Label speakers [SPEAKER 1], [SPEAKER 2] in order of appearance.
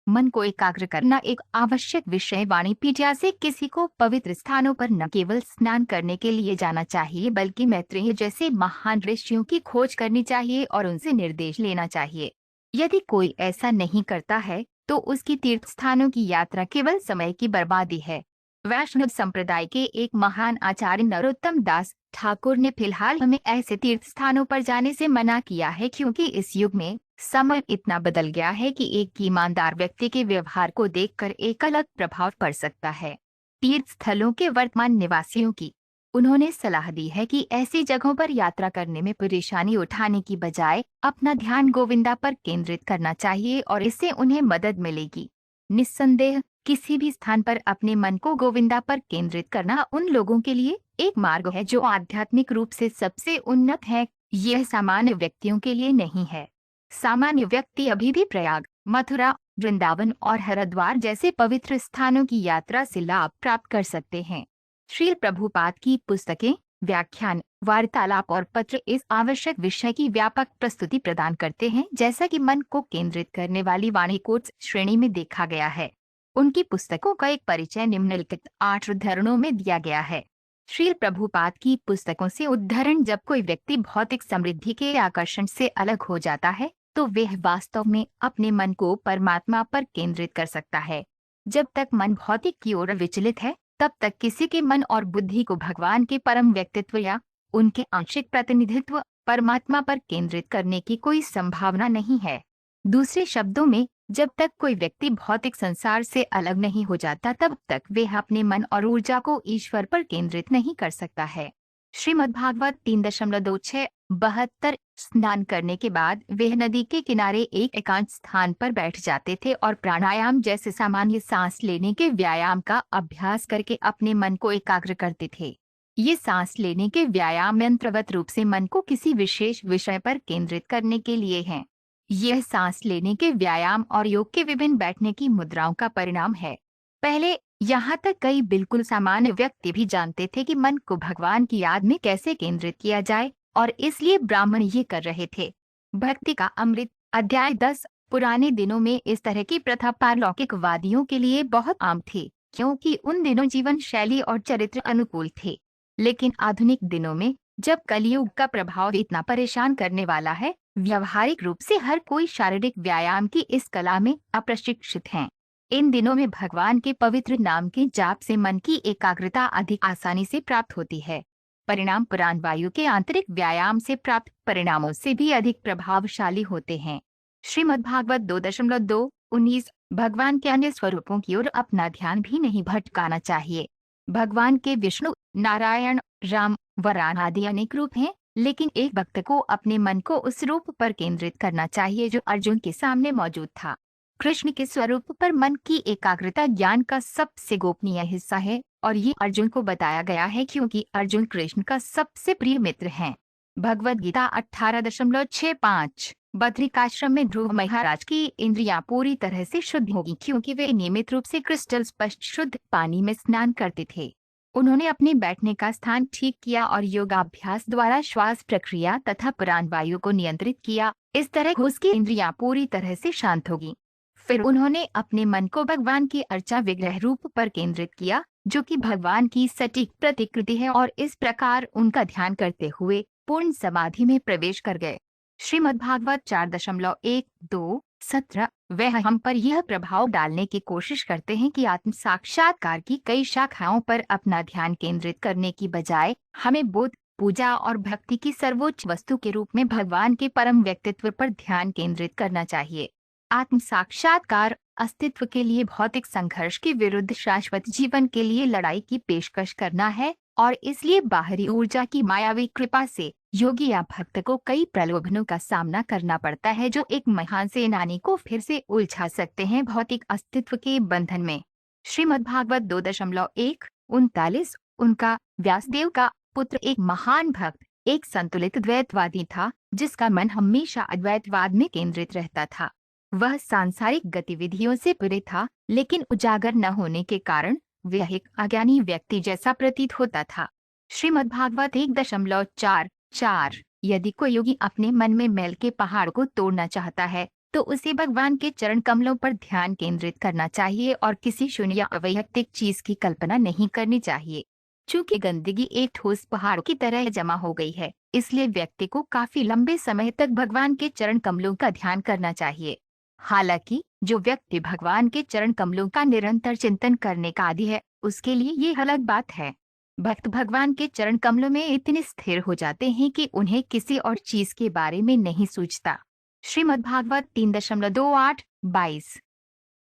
[SPEAKER 1] मन को एकाग्र करना एक आवश्यक विषय। वाणिपीडिया से किसी को पवित्र स्थानों पर न केवल स्नान करने के लिए जाना चाहिए बल्कि मैत्रेय जैसे महान ऋषियों की खोज करनी चाहिए और उनसे निर्देश लेना चाहिए। यदि कोई ऐसा नहीं करता है तो उसकी तीर्थ स्थानों की यात्रा केवल समय की बर्बादी है। वैष्णव संप्रदाय के एक महान आचार्य नरोत्तम दास ठाकुर ने फिलहाल हमें ऐसे तीर्थ स्थानों पर जाने से मना किया है क्योंकि इस युग में समय इतना बदल गया है कि एक ईमानदार व्यक्ति के व्यवहार को देखकर एक अलग प्रभाव पड़ सकता है। तीर्थ स्थलों के वर्तमान निवासियों की उन्होंने सलाह दी है कि ऐसी जगहों पर यात्रा करने में परेशानी उठाने की बजाय अपना ध्यान गोविंदा पर केंद्रित करना चाहिए और इससे उन्हें मदद मिलेगी। निस्संदेह किसी भी स्थान पर अपने मन को गोविंदा पर केंद्रित करना उन लोगों के लिए एक मार्ग है जो आध्यात्मिक रूप से सबसे उन्नत है। यह सामान्य व्यक्तियों के लिए नहीं है। सामान्य व्यक्ति अभी भी प्रयाग, मथुरा, वृंदावन और हरिद्वार जैसे पवित्र स्थानों की यात्रा से लाभ प्राप्त कर सकते हैं। श्रील प्रभुपाद की पुस्तकें, व्याख्यान, वार्तालाप और पत्र इस आवश्यक विषय की व्यापक प्रस्तुति प्रदान करते हैं जैसा कि मन को केंद्रित करने वाली वाणी कोट्स श्रेणी में देखा गया है। उनकी पुस्तकों का एक परिचय निम्नलिखित 8 उद्धरणों में दिया गया है। श्रील प्रभुपाद की पुस्तकों से उद्धरण। जब कोई व्यक्ति भौतिक समृद्धि के आकर्षण से अलग हो जाता है तो वह वास्तव में अपने मन को परमात्मा पर केंद्रित कर सकता है। जब तक मन भौतिक की ओर विचलित है तब तक किसी के मन और बुद्धि को भगवान के परम व्यक्तित्व या उनके आंशिक प्रतिनिधित्व परमात्मा पर केंद्रित करने की कोई संभावना नहीं है। दूसरे शब्दों में, जब तक कोई व्यक्ति भौतिक संसार से अलग नहीं हो जाता तब तक वह अपने मन और ऊर्जा को ईश्वर पर केंद्रित नहीं कर सकता है। श्रीमद्भागवत 3.672। स्नान करने के बाद वह नदी के किनारे एक एकांत स्थान पर बैठ जाते थे और प्राणायाम जैसे सामान्य सांस लेने के व्यायाम का अभ्यास करके अपने मन को एकाग्र करते थे। ये सांस लेने के व्यायाम यंत्रवत रूप से मन को किसी विशेष विषय पर केंद्रित करने के लिए हैं। यह सांस लेने के व्यायाम और योग के विभिन्न बैठने की मुद्राओं का परिणाम है। पहले यहाँ तक कई बिल्कुल सामान्य व्यक्ति भी जानते थे कि मन को भगवान की याद में कैसे केंद्रित किया जाए और इसलिए ब्राह्मण ये कर रहे थे। भक्ति का अमृत अध्याय 10। पुराने दिनों में इस तरह की प्रथा पारलौकिकवादियों के लिए बहुत आम थी क्योंकि उन दिनों जीवन शैली और चरित्र अनुकूल थे। लेकिन आधुनिक दिनों में जब कलियुग का प्रभाव इतना परेशान करने वाला है, व्यवहारिक रूप से हर कोई शारीरिक व्यायाम की इस कला में अप्रशिक्षित है। इन दिनों में भगवान के पवित्र नाम के जाप से मन की एकाग्रता अधिक आसानी से प्राप्त होती है। परिणाम प्राणवायु के आंतरिक व्यायाम से प्राप्त परिणामों से भी अधिक प्रभावशाली होते हैं। श्रीमद्भागवत 2.2:19। भगवान के अन्य स्वरूपों की ओर अपना ध्यान भी नहीं भटकाना चाहिए। भगवान के विष्णु, नारायण, राम, वरान आदि अनेक रूप हैं, लेकिन एक भक्त को अपने मन को उस रूप पर केंद्रित करना चाहिए जो अर्जुन के सामने मौजूद था। कृष्ण के स्वरूप पर मन की एकाग्रता ज्ञान का सबसे गोपनीय हिस्सा है और ये अर्जुन को बताया गया है क्योंकि अर्जुन कृष्ण का सबसे प्रिय मित्र हैं। भगवद गीता 18.65। बद्रिकाश्रम में ध्रुव महाराज की इंद्रियां पूरी तरह से शुद्ध होगी क्योंकि वे नियमित रूप से क्रिस्टल स्पष्ट शुद्ध पानी में स्नान करते थे। उन्होंने अपने बैठने का स्थान ठीक किया और योगाभ्यास द्वारा श्वास प्रक्रिया तथा प्राणवायु को नियंत्रित किया। इस तरह उसकी इंद्रियां पूरी तरह से शांत होगी। फिर उन्होंने अपने मन को भगवान की अर्चा विग्रह रूप पर केंद्रित किया जो कि भगवान की सटीक प्रतिकृति है और इस प्रकार उनका ध्यान करते हुए पूर्ण समाधि में प्रवेश कर गए। श्रीमद्भागवत 4.1-2-17। वह हम पर यह प्रभाव डालने की कोशिश करते हैं कि आत्म साक्षात्कार की कई शाखाओं पर अपना ध्यान केंद्रित करने की बजाय हमें बोध, पूजा और भक्ति की सर्वोच्च वस्तु के रूप में भगवान के परम व्यक्तित्व पर ध्यान केंद्रित करना चाहिए। आत्म साक्षात्कार अस्तित्व के लिए भौतिक संघर्ष के विरुद्ध शाश्वत जीवन के लिए लड़ाई की पेशकश करना है और इसलिए बाहरी ऊर्जा की मायावी कृपा से योगी या भक्त को कई प्रलोभनों का सामना करना पड़ता है जो एक महान सेनानी को फिर से उलझा सकते हैं भौतिक अस्तित्व के बंधन में। श्रीमद्भागवत 2.1-39। उनका व्यासदेव का पुत्र एक महान भक्त, एक संतुलित द्वैतवादी था जिसका मन हमेशा अद्वैतवाद में केंद्रित रहता था। वह सांसारिक गतिविधियों से परे था, लेकिन उजागर न होने के कारण वह एक अज्ञानी व्यक्ति जैसा प्रतीत होता था। श्रीमद्भागवत 1.4-4। यदि कोई योगी अपने मन में मैल के पहाड़ को तोड़ना चाहता है तो उसे भगवान के चरण कमलों पर ध्यान केंद्रित करना चाहिए और किसी शून्य या अवैयक्तिक चीज की कल्पना नहीं करनी चाहिए। चूंकि गंदगी एक ठोस पहाड़ की तरह जमा हो गई है, इसलिए व्यक्ति को काफी लंबे समय तक भगवान के चरण कमलों का ध्यान करना चाहिए। हालांकि जो व्यक्ति भगवान के चरण कमलों का निरंतर चिंतन करने का आदी है, उसके लिए ये अलग बात है। भक्त भगवान के चरण कमलों में इतने स्थिर हो जाते हैं कि उन्हें किसी और चीज के बारे में नहीं सूझता। श्रीमद्भागवत 3.28-22।